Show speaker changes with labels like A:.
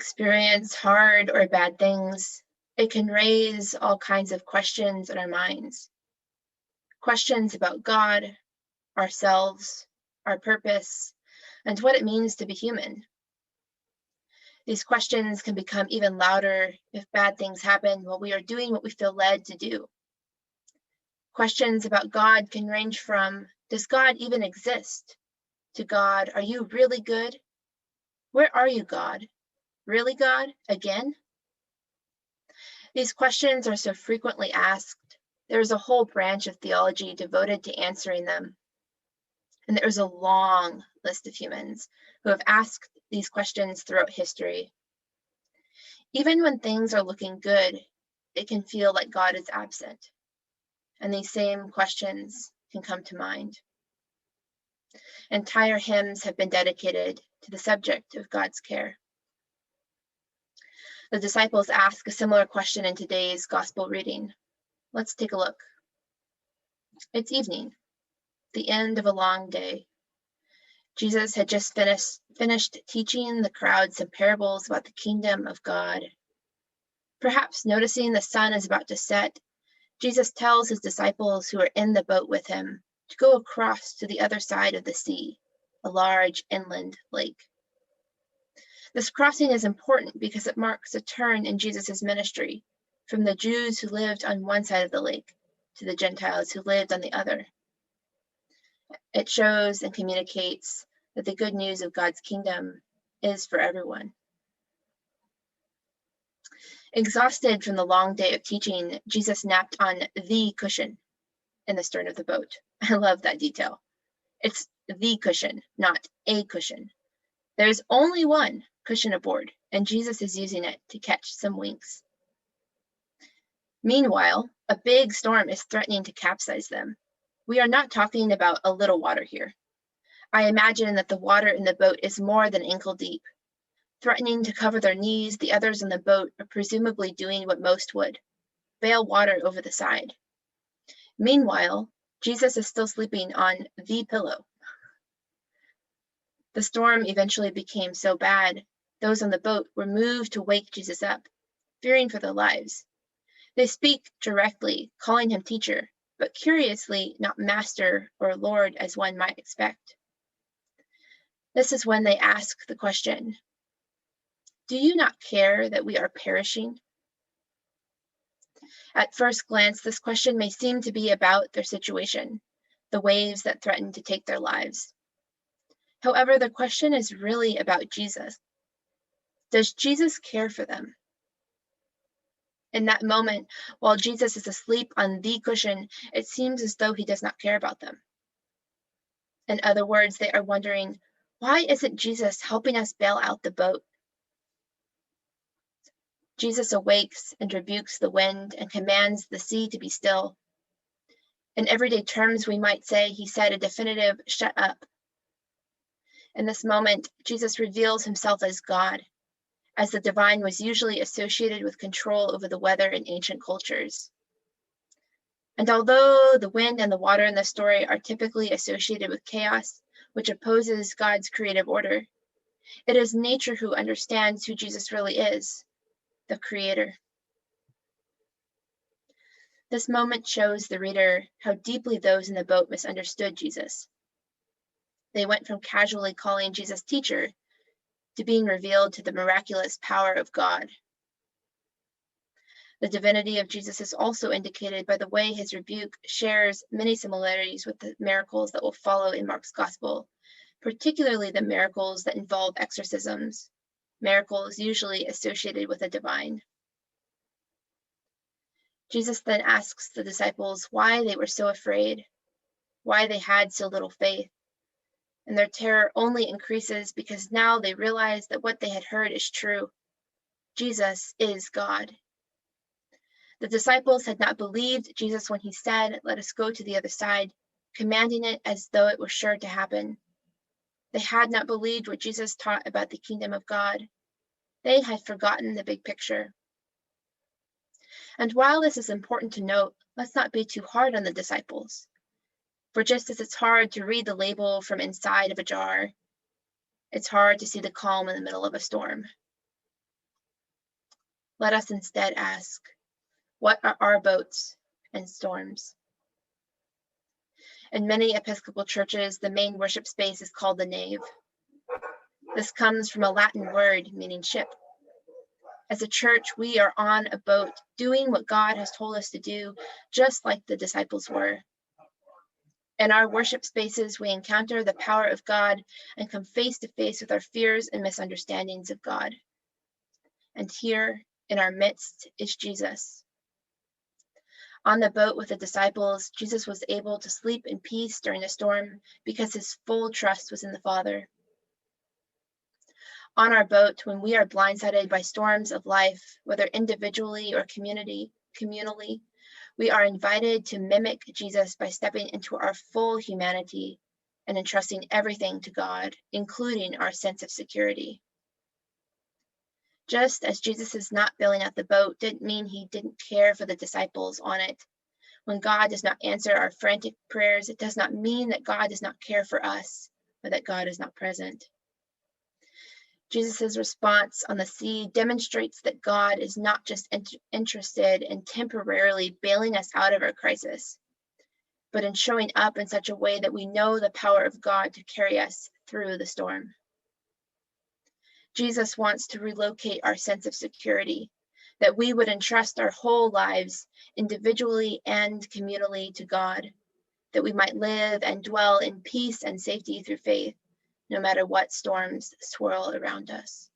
A: Experience hard or bad things, it can raise all kinds of questions in our minds. Questions about God, ourselves, our purpose, and what it means to be human. These questions can become even louder if bad things happen while we are doing what we feel led to do. Questions about God can range from, does God even exist? To God, are you really good? Where are you, God? Really, God? Again? These questions are so frequently asked. There is a whole branch of theology devoted to answering them. And there is a long list of humans who have asked these questions throughout history. Even when things are looking good, it can feel like God is absent. And these same questions can come to mind. Entire hymns have been dedicated to the subject of God's care. The disciples ask a similar question in today's gospel reading. Let's take a look. It's evening, the end of a long day. Jesus had just finished teaching the crowd some parables about the kingdom of God. Perhaps noticing the sun is about to set, Jesus tells his disciples who are in the boat with him to go across to the other side of the sea, a large inland lake. This crossing is important because it marks a turn in Jesus' ministry from the Jews who lived on one side of the lake to the Gentiles who lived on the other. It shows and communicates that the good news of God's kingdom is for everyone. Exhausted from the long day of teaching, Jesus napped on the cushion in the stern of the boat. I love that detail. It's the cushion, not a cushion. There's only one cushion aboard, and Jesus is using it to catch some winks. Meanwhile, a big storm is threatening to capsize them. We are not talking about a little water here. I imagine that the water in the boat is more than ankle deep. Threatening to cover their knees, the others in the boat are presumably doing what most would, bail water over the side. Meanwhile, Jesus is still sleeping on the pillow. The storm eventually became so bad, those on the boat were moved to wake Jesus up, fearing for their lives. They speak directly, calling him teacher, but curiously not master or Lord as one might expect. This is when they ask the question, do you not care that we are perishing? At first glance, this question may seem to be about their situation, the waves that threaten to take their lives. However, the question is really about Jesus. Does Jesus care for them? In that moment, while Jesus is asleep on the cushion, it seems as though he does not care about them. In other words, they are wondering, why isn't Jesus helping us bail out the boat? Jesus awakes and rebukes the wind and commands the sea to be still. In everyday terms, we might say he said a definitive shut up. In this moment, Jesus reveals himself as God, as the divine was usually associated with control over the weather in ancient cultures. And although the wind and the water in the story are typically associated with chaos, which opposes God's creative order, it is nature who understands who Jesus really is, the creator. This moment shows the reader how deeply those in the boat misunderstood Jesus. They went from casually calling Jesus teacher to being revealed to the miraculous power of God. The divinity of Jesus is also indicated by the way his rebuke shares many similarities with the miracles that will follow in Mark's gospel, particularly the miracles that involve exorcisms, miracles usually associated with the divine. Jesus then asks the disciples why they were so afraid, why they had so little faith, and their terror only increases because now they realize that what they had heard is true. Jesus is God. The disciples had not believed Jesus when he said, "Let us go to the other side," commanding it as though it were sure to happen. They had not believed what Jesus taught about the kingdom of God. They had forgotten the big picture. And while this is important to note, let's not be too hard on the disciples. For just as it's hard to read the label from inside of a jar, it's hard to see the calm in the middle of a storm. Let us instead ask, what are our boats and storms? In many Episcopal churches, the main worship space is called the nave. This comes from a Latin word meaning ship. As a church, we are on a boat doing what God has told us to do, just like the disciples were. In our worship spaces, we encounter the power of God and come face to face with our fears and misunderstandings of God. And here in our midst is Jesus. On the boat with the disciples, Jesus was able to sleep in peace during the storm because his full trust was in the Father. On our boat, when we are blindsided by storms of life, whether individually or communally, we are invited to mimic Jesus by stepping into our full humanity and entrusting everything to God, including our sense of security. Just as Jesus' not bailing out the boat didn't mean he didn't care for the disciples on it. When God does not answer our frantic prayers, it does not mean that God does not care for us, or that God is not present. Jesus' response on the sea demonstrates that God is not just interested in temporarily bailing us out of our crisis, but in showing up in such a way that we know the power of God to carry us through the storm. Jesus wants to relocate our sense of security, that we would entrust our whole lives, individually and communally, to God, that we might live and dwell in peace and safety through faith, no matter what storms swirl around us.